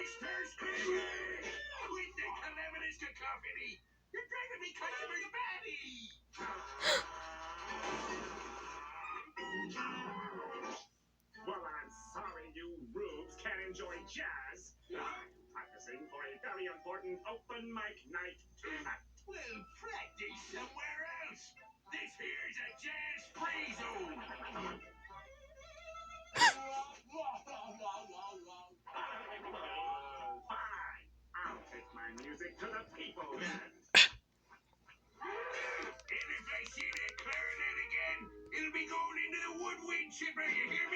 Mr. Screamer! With the calamitous cacophony! You're driving me customers batty! Well, I'm sorry you rubes can't enjoy jazz. I'm practicing for a very important open mic night tonight. Well, practice somewhere else. This here's a jazz free zone. Fine. I'll take my music to the people then. And if I see that clarinet again, it'll be going into the woodwind chipper, you hear me?